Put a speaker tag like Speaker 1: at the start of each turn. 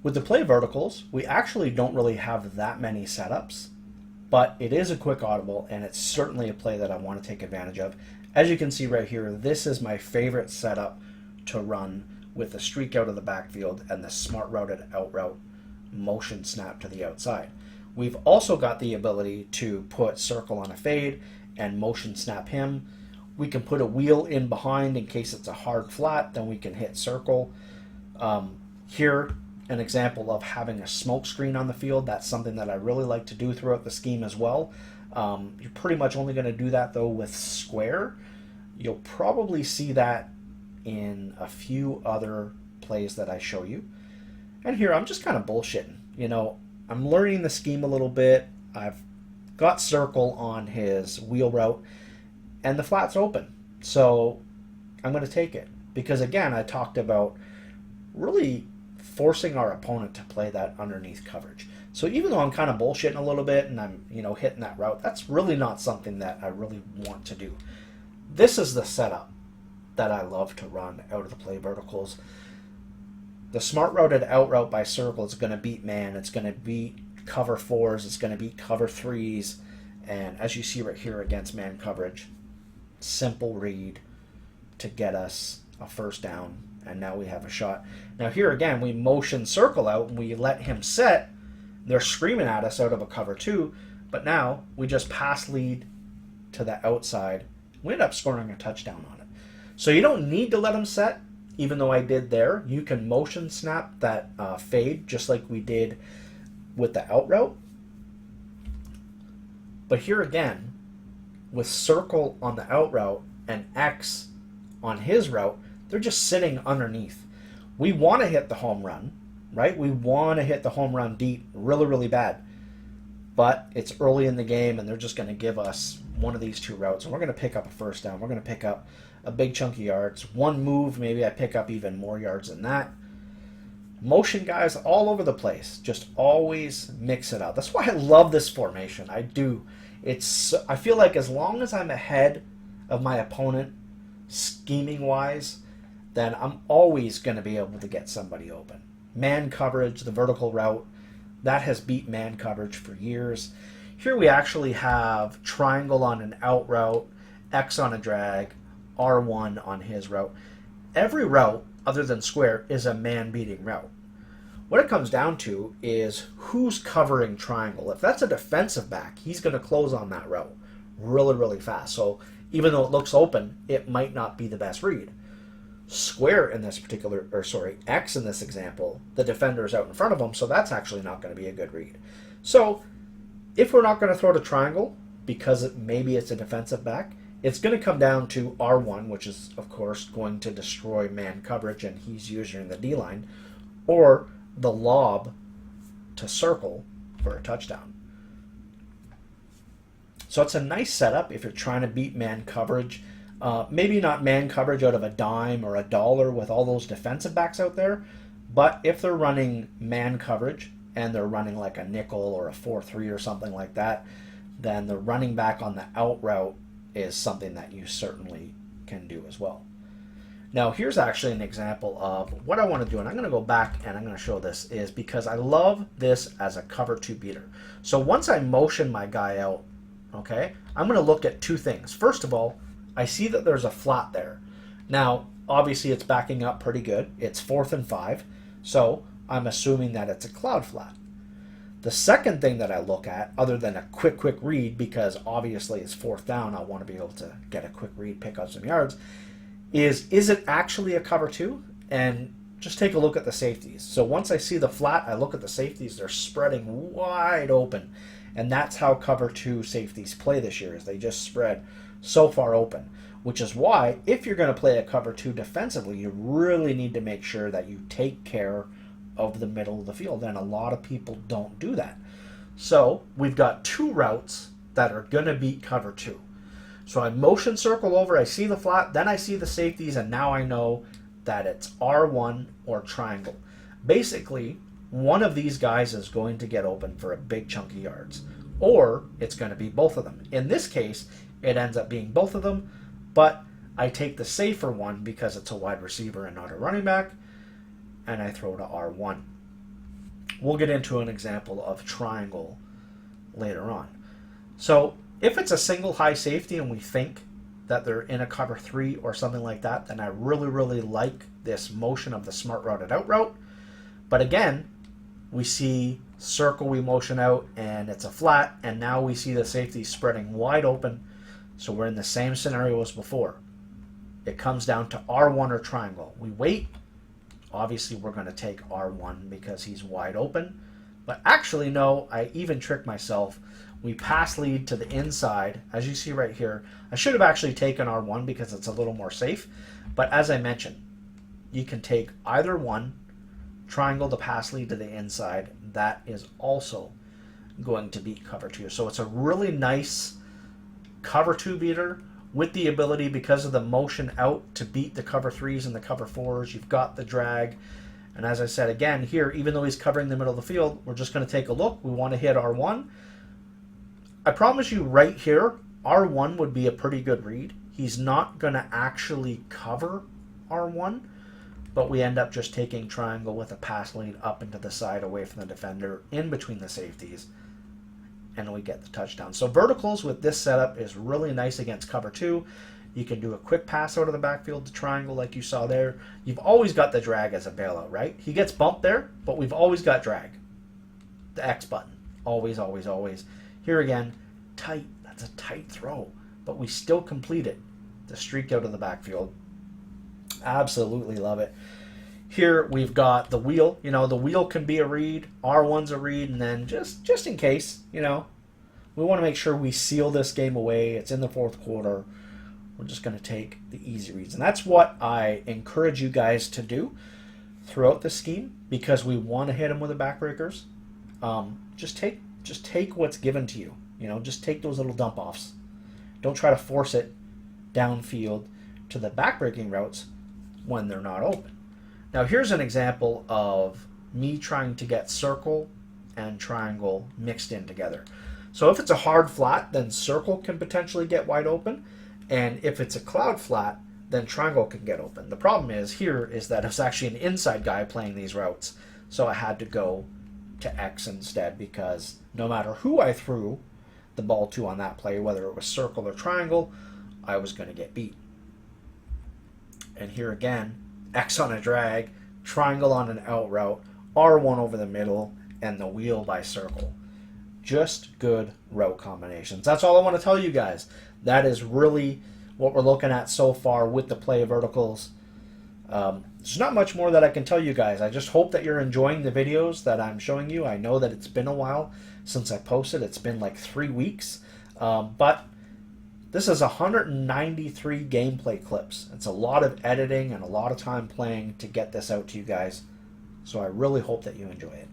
Speaker 1: With the play verticals, we actually don't really have that many setups, but it is a quick audible, and it's certainly a play that I want to take advantage of. As you can see right here, this is my favorite setup to run with the streak out of the backfield and the smart routed out route motion snap to the outside. We've also got the ability to put circle on a fade and motion snap him. We can put a wheel in behind in case it's a hard flat, then we can hit circle. Here, an example of having a smoke screen on the field. That's something that I really like to do throughout the scheme as well. You're pretty much only going to do that though with square. You'll probably see that in a few other plays that I show you. And here I'm just kind of bullshitting. You know, I'm learning the scheme a little bit. I've got circle on his wheel route and the flat's open. So I'm going to take it because again, I talked about really forcing our opponent to play that underneath coverage. So even though I'm kind of bullshitting a little bit and I'm, hitting that route, that's really not something that I really want to do. This is the setup that I love to run out of the play verticals. The smart routed out route by circle is going to beat man. It's going to beat cover fours. It's going to beat cover threes. And as you see right here against man coverage, simple read to get us a first down. And now we have a shot. Now here again, we motion circle out and we let him set. They're screaming at us out of a cover two. But now we just pass lead to the outside. We end up scoring a touchdown on it. So you don't need to let him set, even though I did there. You can motion snap that fade just like we did with the out route. But here again, with circle on the out route and X on his route, they're just sitting underneath. We want to hit the home run, right? We want to hit the home run deep really, really bad. But it's early in the game and they're just going to give us one of these two routes. And we're going to pick up a first down. We're going to pick up a big chunk of yards. One move, maybe I pick up even more yards than that. Motion guys all over the place. Just always mix it up. That's why I love this formation. I do. I feel like as long as I'm ahead of my opponent scheming wise, then I'm always going to be able to get somebody open. Man coverage, the vertical route, that has beat man coverage for years. Here we actually have triangle on an out route, X on a drag, R1 on his route. Every route other than square is a man beating route. What it comes down to is who's covering triangle. If that's a defensive back, he's going to close on that route really, really fast. So even though it looks open, it might not be the best read. Square in this particular, X in this example, the defender is out in front of him, so that's actually not going to be a good read. So if we're not going to throw to triangle because maybe it's a defensive back, it's going to come down to R1, which is, of course, going to destroy man coverage, and he's using the D-line, or the lob to circle for a touchdown. So it's a nice setup if you're trying to beat man coverage. Maybe not man coverage out of a dime or a dollar with all those defensive backs out there, but if they're running man coverage and they're running like a nickel or a 4-3 or something like that, then the running back on the out route is something that you certainly can do as well. Now here's actually an example of what I want to do, and I'm going to go back and I'm going to show this, is because I love this as a cover two beater. So once I motion my guy out, okay, I'm going to look at two things. First of all, I see that there's a flat there. Now, obviously it's backing up pretty good. It's 4th and 5, so I'm assuming that it's a cloud flat. The second thing that I look at, other than a quick read, because obviously it's 4th down, I want to be able to get a quick read, pick up some yards, is it actually a cover two? And just take a look at the safeties. So once I see the flat, I look at the safeties, they're spreading wide open. And that's how cover two safeties play this year, is they just spread so far open. Which is why, if you're going to play a cover two defensively, you really need to make sure that you take care of the middle of the field, and a lot of people don't do that. So we've got two routes that are going to beat cover two. So I motion circle over, I see the flat, then I see the safeties, and now I know that it's R1 or triangle. Basically, one of these guys is going to get open for a big chunk of yards, or it's going to be both of them. In this case, it ends up being both of them, but I take the safer one because it's a wide receiver and not a running back, and I throw to R1. We'll get into an example of triangle later on. So if it's a single high safety and we think that they're in a cover 3 or something like that, then I really, really like this motion of the smart routed out route. But again, we see circle, we motion out, and it's a flat, and now we see the safety spreading wide open. So we're in the same scenario as before. It comes down to R1 or triangle. We wait. Obviously, we're going to take R1 because he's wide open. But actually, no, I even tricked myself. We pass lead to the inside. As you see right here, I should have actually taken R1 because it's a little more safe. But as I mentioned, you can take either one, triangle the pass lead to the inside. That is also going to beat cover 2. So it's a really nice cover 2 beater with the ability, because of the motion out, to beat the cover 3s and the cover 4s. You've got the drag. And as I said again here, even though he's covering the middle of the field, we're just going to take a look. We want to hit R1. I promise you right here, R1 would be a pretty good read. He's not going to actually cover R1, but we end up just taking triangle with a pass lead up into the side away from the defender, in between the safeties, and we get the touchdown. So verticals with this setup is really nice against cover 2. You can do a quick pass out of the backfield to triangle like you saw there. You've always got the drag as a bailout, right? He gets bumped there, but we've always got drag. The X button. Always, always, always. Here again, tight. That's a tight throw, but we still complete it. The streak out of the backfield. Absolutely love it. Here we've got the wheel. You know, the wheel can be a read. R1's a read, and then just in case, you know, we want to make sure we seal this game away. It's in the fourth quarter. We're just going to take the easy reads. And that's what I encourage you guys to do throughout the scheme, because we want to hit them with the backbreakers. Just take what's given to you. You know, just take those little dump offs. Don't try to force it downfield to the backbreaking routes when they're not open. Now here's an example of me trying to get circle and triangle mixed in together. So if it's a hard flat, then circle can potentially get wide open. And if it's a cloud flat, then triangle can get open. The problem is here is that it's actually an inside guy playing these routes. So I had to go to X instead, because no matter who I threw the ball to on that play, whether it was circle or triangle, I was going to get beat. And here again, X on a drag, triangle on an out route, R1 over the middle, and the wheel by circle. Just good route combinations. That's all I want to tell you guys. That is really what we're looking at so far with the play of verticals. There's not much more that I can tell you guys. I just hope that you're enjoying the videos that I'm showing you. I know that it's been a while since I posted. It's been like 3 weeks. But this is 193 gameplay clips. It's a lot of editing and a lot of time playing to get this out to you guys. So I really hope that you enjoy it.